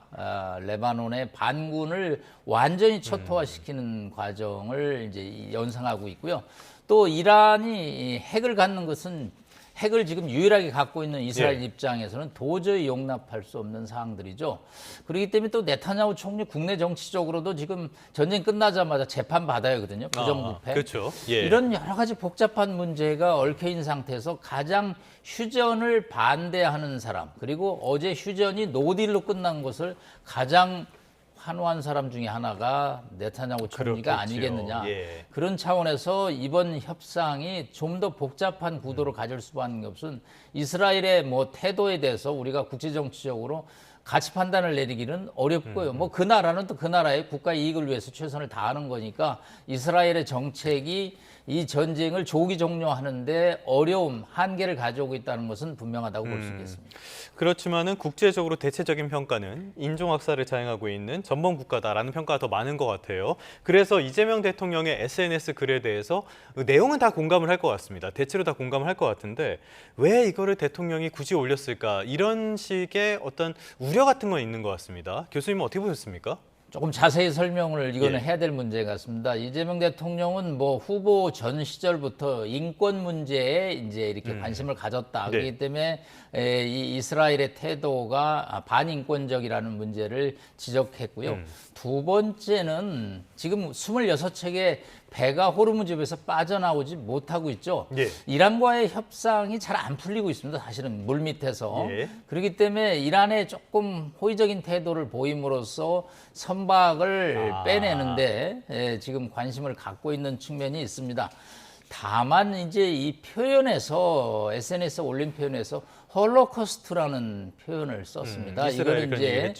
레바논의 반군을 완전히 초토화시키는 과정을 이제 연상하고 있고요. 또 이란이 핵을 갖는 것은 핵을 지금 유일하게 갖고 있는 이스라엘 입장에서는 도저히 용납할 수 없는 사항들이죠. 그렇기 때문에 또 네타냐후 총리 국내 정치적으로도 지금 전쟁 끝나자마자 재판 받아야 하거든요. 부정부패. 그렇죠. 이런 여러 가지 복잡한 문제가 얽혀있는 상태에서 가장 휴전을 반대하는 사람, 그리고 어제 휴전이 노딜로 끝난 것을 가장 환호한 사람 중에 하나가 네타냐후 총리가 아니겠느냐. 그런 차원에서 이번 협상이 좀 더 복잡한 구도를 가질 수밖에 없은 이스라엘의 뭐 태도에 대해서 우리가 국제정치적으로 가치 판단을 내리기는 어렵고요. 뭐 그 나라는 또 그 나라의 국가 이익을 위해서 최선을 다하는 거니까 이스라엘의 정책이 이 전쟁을 조기 종료하는데 어려움, 한계를 가져오고 있다는 것은 분명하다고 볼 수 있겠습니다. 그렇지만은 국제적으로 대체적인 평가는 인종학살을 자행하고 있는 전범 국가다라는 평가가 더 많은 것 같아요. 그래서 이재명 대통령의 SNS 글에 대해서 내용은 다 공감을 할 것 같습니다. 대체로 다 공감을 할 것 같은데 왜 이거를 대통령이 굳이 올렸을까? 이런 식의 어떤 우려 같은 건 있는 것 같습니다. 교수님은 어떻게 보셨습니까? 조금 자세히 설명을 이거는 해야 될 문제 같습니다. 이재명 대통령은 뭐 후보 전 시절부터 인권 문제에 이제 이렇게 관심을 가졌다. 그렇기 때문에 이 이스라엘의 태도가 반인권적이라는 문제를 지적했고요. 두 번째는 지금 26척의 배가 호르무즈에서 빠져나오지 못하고 있죠. 이란과의 협상이 잘 안 풀리고 있습니다. 사실은 물밑에서. 그렇기 때문에 이란에 조금 호의적인 태도를 보임으로써 선박을 빼내는데 지금 관심을 갖고 있는 측면이 있습니다. 다만 이제 이 표현에서 SNS에 올린 표현에서 홀로코스트라는 표현을 썼습니다. 이거는 이제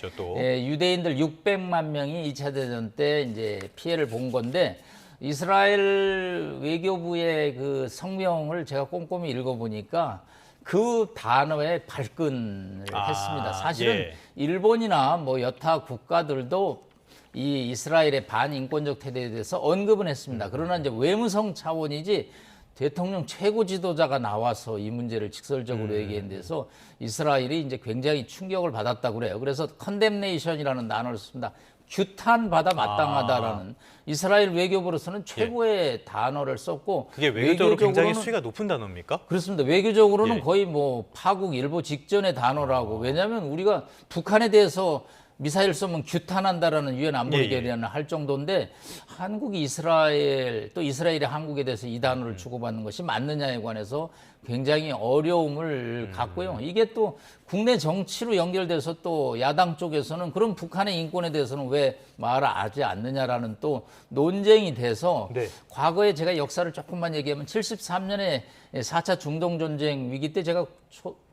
유대인들 600만 명이 2차 대전 때 이제 피해를 본 건데 이스라엘 외교부의 그 성명을 제가 꼼꼼히 읽어보니까 그 단어에 발끈을 했습니다. 사실은 일본이나 뭐 여타 국가들도 이 이스라엘의 반인권적 태도에 대해서 언급은 했습니다. 그러나 이제 외무성 차원이지 대통령 최고 지도자가 나와서 이 문제를 직설적으로 얘기한 데서 이스라엘이 이제 굉장히 충격을 받았다고 그래요. 그래서 컨뎀네이션이라는 단어를 씁니다. 규탄받아 마땅하다라는 이스라엘 외교부로서는 최고의 단어를 썼고 그게 외교적으로 굉장히 수위가 높은 단어입니까? 그렇습니다. 외교적으로는 거의 뭐 파국 일보 직전의 단어라고. 왜냐하면 우리가 북한에 대해서 미사일 쏘면 규탄한다라는 유엔 안보리 결의안을 할 정도인데 한국이 이스라엘 또 이스라엘이 한국에 대해서 이 단어를 주고받는 것이 맞느냐에 관해서 굉장히 어려움을 갖고요. 이게 또 국내 정치로 연결돼서 또 야당 쪽에서는 그럼 북한의 인권에 대해서는 왜 말을 하지 않느냐라는 또 논쟁이 돼서 과거에 제가 역사를 조금만 얘기하면 73년에 4차 중동전쟁 위기 때 제가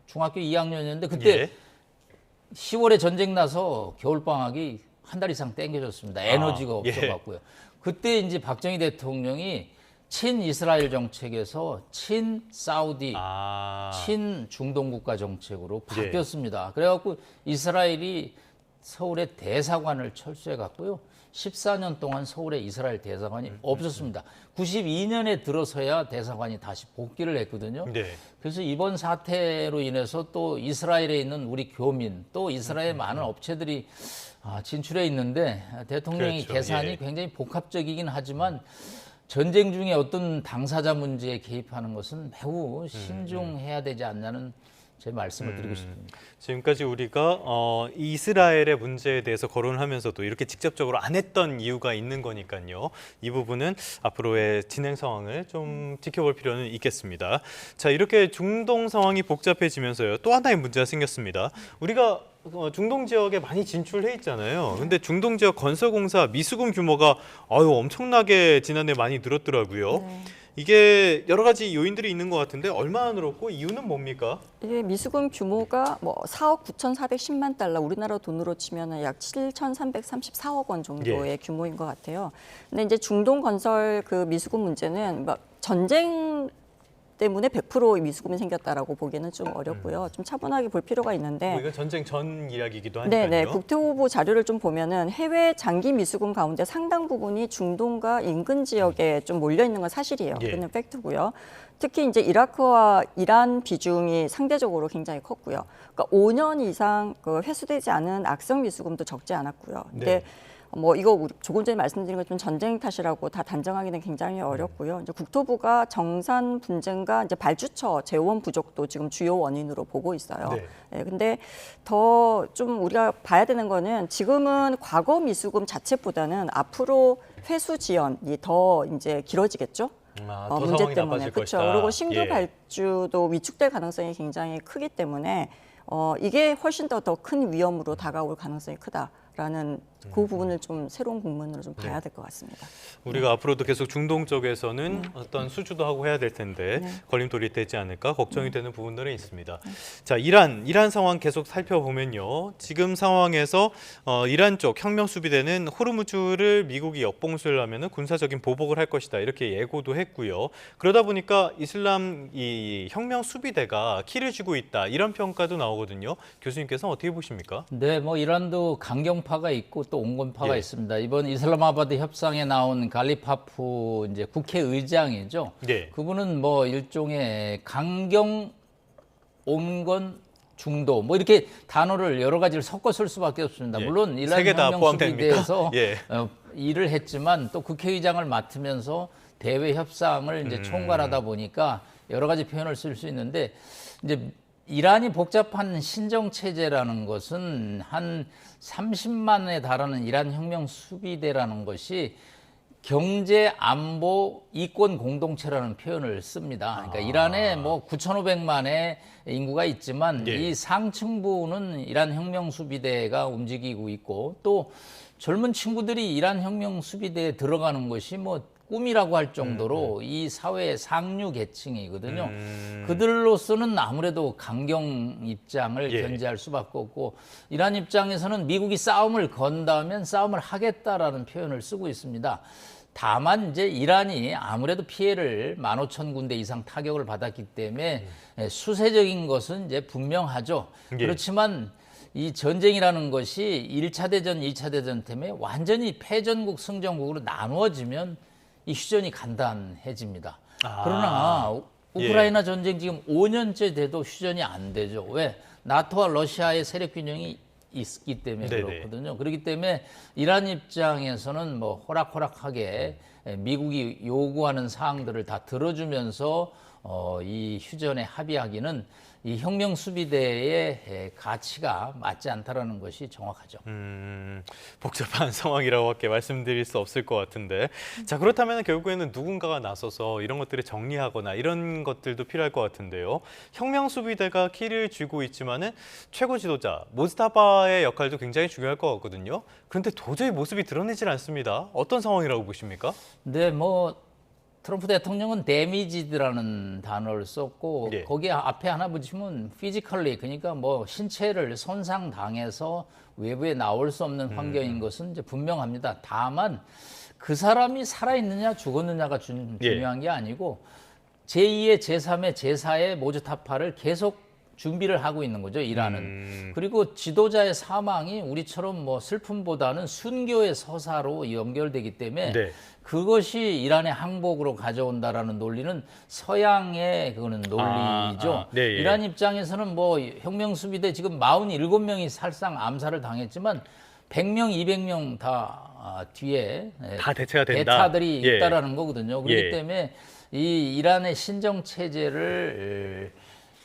중학교 2학년이었는데 그때 10월에 전쟁 나서 겨울방학이 한 달 이상 땡겨졌습니다. 에너지가 없어갖고요. 그때 이제 박정희 대통령이 친이스라엘 정책에서 친사우디, 친중동국가 정책으로 바뀌었습니다. 그래갖고 이스라엘이 서울에 대사관을 철수해갔고요. 14년 동안 서울에 이스라엘 대사관이 없었습니다. 92년에 들어서야 대사관이 다시 복귀를 했거든요. 그래서 이번 사태로 인해서 또 이스라엘에 있는 우리 교민, 또 이스라엘 많은 업체들이 진출해 있는데 대통령의 계산이 굉장히 복합적이긴 하지만 전쟁 중에 어떤 당사자 문제에 개입하는 것은 매우 신중해야 되지 않냐는 제 말씀을 드리고 싶습니다. 지금까지 우리가 이스라엘의 문제에 대해서 거론을 하면서도 이렇게 직접적으로 안 했던 이유가 있는 거니까요. 이 부분은 앞으로의 진행 상황을 좀 지켜볼 필요는 있겠습니다. 자, 이렇게 중동 상황이 복잡해지면서요. 또 하나의 문제가 생겼습니다. 우리가 중동 지역에 많이 진출해 있잖아요. 근데 중동 지역 건설공사 미수금 규모가 엄청나게 지난해 많이 늘었더라고요. 이게 여러 가지 요인들이 있는 것 같은데 얼마나 늘었고 이유는 뭡니까? 이게 미수금 규모가 뭐 4억 9,410만 달러, 우리나라 돈으로 치면 약 7,334억 원 정도의 규모인 것 같아요. 근데 이제 중동 건설 그 미수금 문제는 막 전쟁 때문에 100% 미수금이 생겼다라고 보기에는 좀 어렵고요. 좀 차분하게 볼 필요가 있는데. 이건 전쟁 전 이야기이기도 하니까요. 네네. 국토부 자료를 좀 보면은 해외 장기 미수금 가운데 상당 부분이 중동과 인근 지역에 좀 몰려 있는 건 사실이에요. 그건 팩트고요. 특히 이제 이라크와 이란 비중이 상대적으로 굉장히 컸고요. 그러니까 5년 이상 회수되지 않은 악성 미수금도 적지 않았고요. 근데 뭐 이거 조금 전에 말씀드린 것처럼 전쟁 탓이라고 다 단정하기는 굉장히 어렵고요. 이제 국토부가 정산 분쟁과 이제 발주처 재원 부족도 지금 주요 원인으로 보고 있어요. 네. 예, 근데 더 좀 우리가 봐야 되는 거는 지금은 과거 미수금 자체보다는 앞으로 회수 지연이 더 이제 길어지겠죠. 더 문제 상황이 때문에 나빠질 그렇죠. 것이다. 그리고 신규 예. 발주도 위축될 가능성이 굉장히 크기 때문에 이게 훨씬 더 큰 위험으로 다가올 가능성이 크다라는 그 부분을 좀 새로운 국면으로 좀 봐야 될 것 같습니다. 우리가 앞으로도 계속 중동 쪽에서는 어떤 수주도 하고 해야 될 텐데 네. 걸림돌이 되지 않을까 걱정이 되는 부분들은 있습니다. 자, 이란 상황 계속 살펴보면요. 지금 상황에서 이란 쪽 혁명 수비대는 호르무즈를 미국이 역봉수를 하면은 군사적인 보복을 할 것이다 이렇게 예고도 했고요. 그러다 보니까 이슬람 이 혁명 수비대가 키를 쥐고 있다 이런 평가도 나오거든요. 교수님께서는 어떻게 보십니까? 네, 뭐 이란도 강경파가 있고 또 온건파가 예. 있습니다. 이번 이슬람아바드 협상에 나온 갈리파프 이제 국회의장이죠. 예. 그분은 뭐 일종의 강경, 온건, 중도 뭐 이렇게 단어를 여러 가지를 섞어 쓸 수밖에 없습니다. 예. 물론 세 이란 개 다 혁명 포함됩니까? 수비대에서 예. 일을 했지만 또 국회의장을 맡으면서 대외 협상을 이제 총괄하다 보니까 여러 가지 표현을 쓸 수 있는데 이제 이란이 복잡한 신정 체제라는 것은 한 30만에 달하는 이란 혁명 수비대라는 것이 경제, 안보, 이권 공동체라는 표현을 씁니다. 그러니까 이란에 뭐 9,500만의 인구가 있지만 예. 이 상층부는 이란 혁명 수비대가 움직이고 있고 또 젊은 친구들이 이란 혁명 수비대에 들어가는 것이 뭐 꿈이라고 할 정도로 이 사회의 상류 계층이거든요. 그들로서는 아무래도 강경 입장을 예. 견지할 수밖에 없고 이란 입장에서는 미국이 싸움을 건다면 싸움을 하겠다라는 표현을 쓰고 있습니다. 다만 이제 이란이 아무래도 피해를 15,000군데 이상 타격을 받았기 때문에 수세적인 것은 이제 분명하죠. 예. 그렇지만 이 전쟁이라는 것이 1차 대전, 2차 대전 때문에 완전히 패전국, 승전국으로 나누어지면 이 휴전이 간단해집니다. 그러나 우크라이나 전쟁 지금 5년째 돼도 휴전이 안 되죠. 왜? 나토와 러시아의 세력 균형이 있기 때문에 네네. 그렇거든요. 그렇기 때문에 이란 입장에서는 뭐 호락호락하게 미국이 요구하는 사항들을 다 들어주면서 이 휴전에 합의하기는 이 혁명 수비대의 가치가 맞지 않다라는 것이 정확하죠. 복잡한 상황이라고밖에 말씀드릴 수 없을 것 같은데 자 그렇다면 결국에는 누군가가 나서서 이런 것들을 정리하거나 이런 것들도 필요할 것 같은데요. 혁명 수비대가 키를 쥐고 있지만은 최고 지도자 모스타바의 역할도 굉장히 중요할 것 같거든요. 그런데 도저히 모습이 드러내질 않습니다. 어떤 상황이라고 보십니까? 네, 뭐 트럼프 대통령은 데미지드라는 단어를 썼고 예. 거기에 앞에 하나 붙이면 피지컬리 그러니까 뭐 신체를 손상당해서 외부에 나올 수 없는 환경인 것은 이제 분명합니다. 다만 그 사람이 살아있느냐 죽었느냐가 중요한 게 아니고 제2의 제3의 제4의 모주타파를 계속 준비를 하고 있는 거죠, 이란은. 그리고 지도자의 사망이 우리처럼 뭐 슬픔보다는 순교의 서사로 연결되기 때문에 네. 그것이 이란의 항복으로 가져온다라는 논리는 서양의 그거는 논리죠. 네, 예. 이란 입장에서는 뭐 혁명 수비대 지금 47명이 살상 암살을 당했지만 100명, 200명 다 뒤에 다 대체가 된다. 대타들이 예. 있다라는 거거든요. 그렇기 예. 때문에 이 이란의 신정 체제를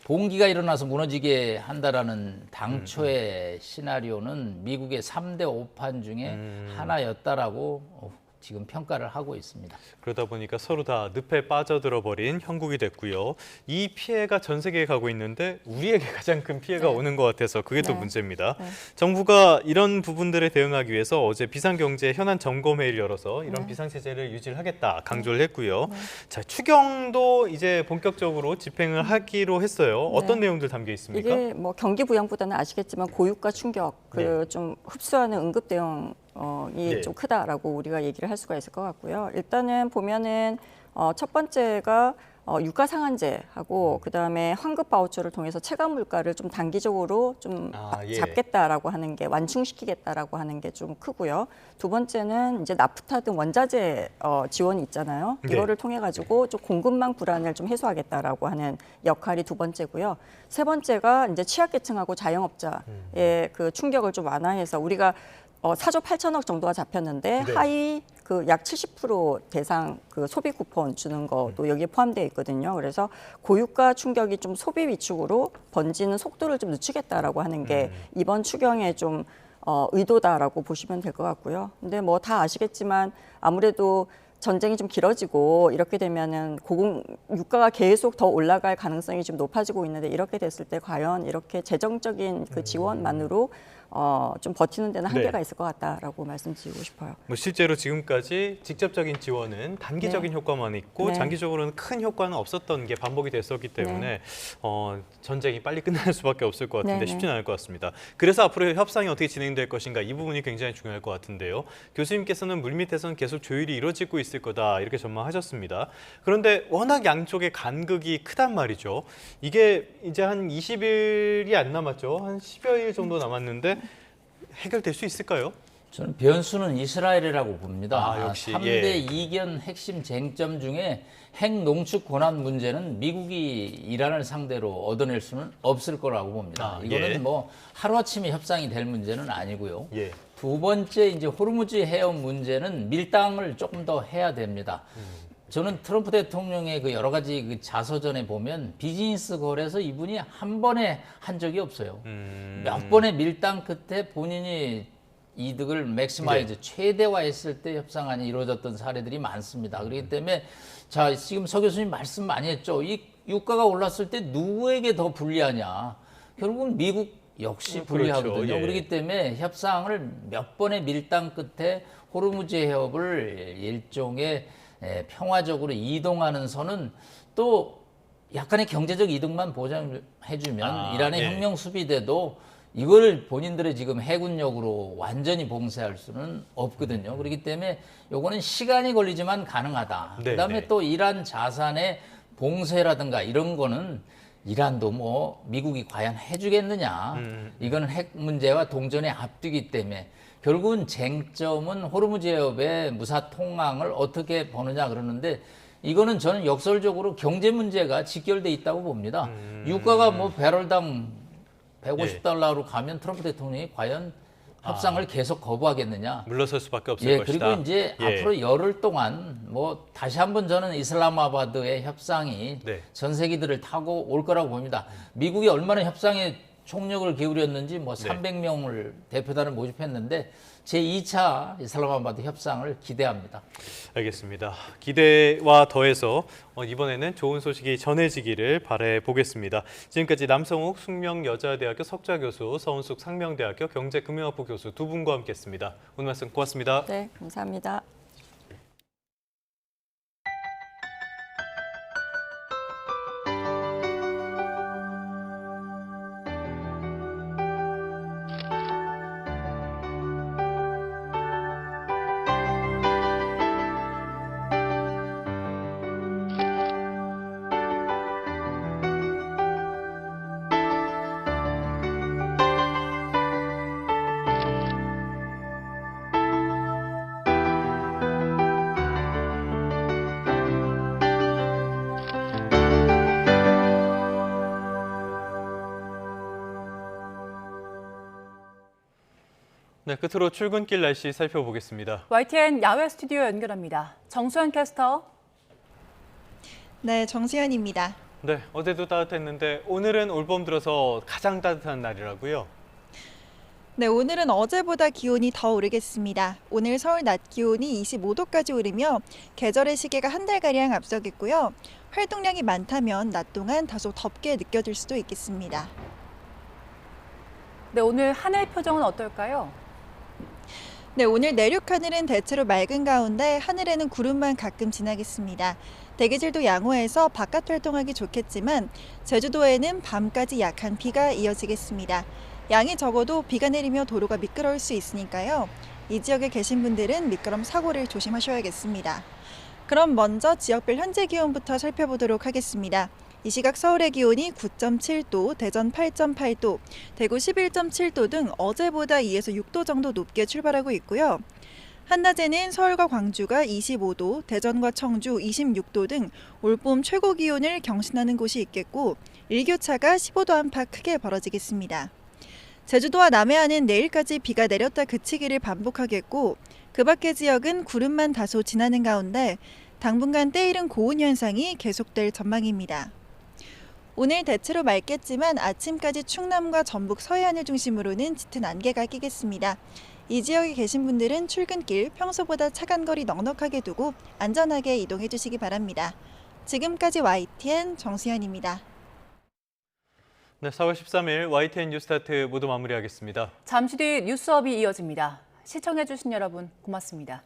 봉기가 일어나서 무너지게 한다라는 당초의 시나리오는 미국의 3대 5판 중에 하나였다라고 지금 평가를 하고 있습니다. 그러다 보니까 서로 다 늪에 빠져들어 버린 형국이 됐고요. 이 피해가 전 세계에 가고 있는데 우리에게 가장 큰 피해가 오는 것 같아서 그게 또 문제입니다. 정부가 이런 부분들에 대응하기 위해서 어제 비상경제 현안 점검회의를 열어서 이런 비상체제를 유지를 하겠다 강조를 했고요. 자, 추경도 이제 본격적으로 집행을 하기로 했어요. 어떤 내용들 담겨 있습니까? 이게 뭐 경기 부양보다는 아시겠지만 고유가 충격, 좀 흡수하는 응급 대응 이 좀 크다라고 우리가 얘기를 할 수가 있을 것 같고요. 일단은 보면은 첫 번째가 유가 상한제하고 그다음에 환급 바우처를 통해서 체감 물가를 좀 단기적으로 좀 잡겠다라고 하는 게 완충시키겠다라고 하는 게 좀 크고요. 두 번째는 이제 나프타 등 원자재 지원이 있잖아요. 이거를 통해 가지고 좀 공급망 불안을 좀 해소하겠다라고 하는 역할이 두 번째고요. 세 번째가 이제 취약계층하고 자영업자의 그 충격을 좀 완화해서 우리가 4조 8천억 정도가 잡혔는데 네. 하위 그 약 70% 대상 그 소비 쿠폰 주는 것도 여기에 포함되어 있거든요. 그래서 고유가 충격이 좀 소비 위축으로 번지는 속도를 좀 늦추겠다라고 하는 게 이번 추경의 좀 의도다라고 보시면 될 것 같고요. 근데 뭐 다 아시겠지만 아무래도 전쟁이 좀 길어지고 이렇게 되면은 유가가 계속 더 올라갈 가능성이 좀 높아지고 있는데 이렇게 됐을 때 과연 이렇게 재정적인 그 지원만으로 좀 버티는 데는 한계가 네. 있을 것 같다라고 말씀드리고 싶어요. 뭐 실제로 지금까지 직접적인 지원은 단기적인 효과만 있고 네. 장기적으로는 큰 효과는 없었던 게 반복이 됐었기 때문에 전쟁이 빨리 끝날 수밖에 없을 것 같은데 네, 네. 쉽지는 않을 것 같습니다. 그래서 앞으로 협상이 어떻게 진행될 것인가 이 부분이 굉장히 중요할 것 같은데요. 교수님께서는 물밑에서는 계속 조율이 이루어지고 있을 거다 이렇게 전망하셨습니다. 그런데 워낙 양쪽의 간극이 크단 말이죠. 이게 이제 한 20일이 안 남았죠. 한 10여 일 정도 남았는데 해결될 수 있을까요? 저는 변수는 이스라엘이라고 봅니다. 아, 역시, 3대 예. 이견 핵심 쟁점 중에 핵 농축 권한 문제는 미국이 이란을 상대로 얻어낼 수는 없을 거라고 봅니다. 아, 이거는 예. 뭐 하루아침에 협상이 될 문제는 아니고요. 예. 두 번째 이제 호르무즈 해협 문제는 밀당을 조금 더 해야 됩니다. 저는 트럼프 대통령의 그 여러 가지 그 자서전에 보면 비즈니스 거래에서 이분이 한 번에 한 적이 없어요. 몇 번의 밀당 끝에 본인이 이득을 맥시마이즈 최대화했을 때 협상안이 이루어졌던 사례들이 많습니다. 그렇기 때문에 자 지금 서 교수님 말씀 많이 했죠. 이 유가가 올랐을 때 누구에게 더 불리하냐? 결국은 미국 역시 불리하거든요. 그렇죠. 예. 그렇기 때문에 협상을 몇 번의 밀당 끝에 호르무즈 해협을 일종의 평화적으로 이동하는 선은 또 약간의 경제적 이득만 보장해주면 이란의 네. 혁명 수비대도 이걸 본인들의 지금 해군력으로 완전히 봉쇄할 수는 없거든요. 그렇기 때문에 요거는 시간이 걸리지만 가능하다. 네, 그다음에 네. 또 이란 자산의 봉쇄라든가 이런 거는 이란도 뭐 미국이 과연 해주겠느냐. 이거는 핵 문제와 동전의 앞뒤기 때문에 결국은 쟁점은 호르무즈 해협의 무사 통항을 어떻게 보느냐 그러는데 이거는 저는 역설적으로 경제 문제가 직결돼 있다고 봅니다. 유가가 뭐 배럴당 150달러로 가면 트럼프 대통령이 과연 협상을 계속 거부하겠느냐. 물러설 수밖에 없을 것이다. 그리고 이제 앞으로 열흘 동안 뭐 다시 한번 저는 이슬라마바드의 협상이 네. 전 세계들을 타고 올 거라고 봅니다. 미국이 얼마나 협상에 총력을 기울였는지 뭐 300명을 대표단을 모집했는데 제2차 이슬라마바드 협상을 기대합니다. 알겠습니다. 기대와 더해서 이번에는 좋은 소식이 전해지기를 바라보겠습니다. 지금까지 남성욱 숙명여자대학교 석좌교수, 서은숙 상명대학교 경제금융학부 교수 두 분과 함께했습니다. 오늘 말씀 고맙습니다. 네, 감사합니다. 네, 끝으로 출근길 날씨 살펴보겠습니다. YTN 야외 스튜디오 연결합니다. 정수현 캐스터. 네, 정수현입니다. 네, 어제도 따뜻했는데 오늘은 올봄 들어서 가장 따뜻한 날이라고요? 네, 오늘은 어제보다 기온이 더 오르겠습니다. 오늘 서울 낮 기온이 25도까지 오르며 계절의 시계가 한 달가량 앞서겠고요. 활동량이 많다면 낮 동안 다소 덥게 느껴질 수도 있겠습니다. 네, 오늘 하늘 표정은 어떨까요? 네, 오늘 내륙 하늘은 대체로 맑은 가운데 하늘에는 구름만 가끔 지나겠습니다. 대기질도 양호해서 바깥 활동하기 좋겠지만 제주도에는 밤까지 약한 비가 이어지겠습니다. 양이 적어도 비가 내리며 도로가 미끄러울 수 있으니까요. 이 지역에 계신 분들은 미끄럼 사고를 조심하셔야겠습니다. 그럼 먼저 지역별 현재 기온부터 살펴보도록 하겠습니다. 이 시각 서울의 기온이 9.7도, 대전 8.8도, 대구 11.7도 등 어제보다 2에서 6도 정도 높게 출발하고 있고요. 한낮에는 서울과 광주가 25도, 대전과 청주 26도 등 올봄 최고 기온을 경신하는 곳이 있겠고 일교차가 15도 안팎 크게 벌어지겠습니다. 제주도와 남해안은 내일까지 비가 내렸다 그치기를 반복하겠고 그 밖의 지역은 구름만 다소 지나는 가운데 당분간 때이른 고온 현상이 계속될 전망입니다. 오늘 대체로 맑겠지만 아침까지 충남과 전북 서해안을 중심으로는 짙은 안개가 끼겠습니다. 이 지역에 계신 분들은 출근길 평소보다 차간 거리 넉넉하게 두고 안전하게 이동해 주시기 바랍니다. 지금까지 YTN 정수현입니다. 네, 4월 13일 YTN 뉴스타트 모두 마무리하겠습니다. 잠시 뒤 뉴스업이 이어집니다. 시청해주신 여러분 고맙습니다.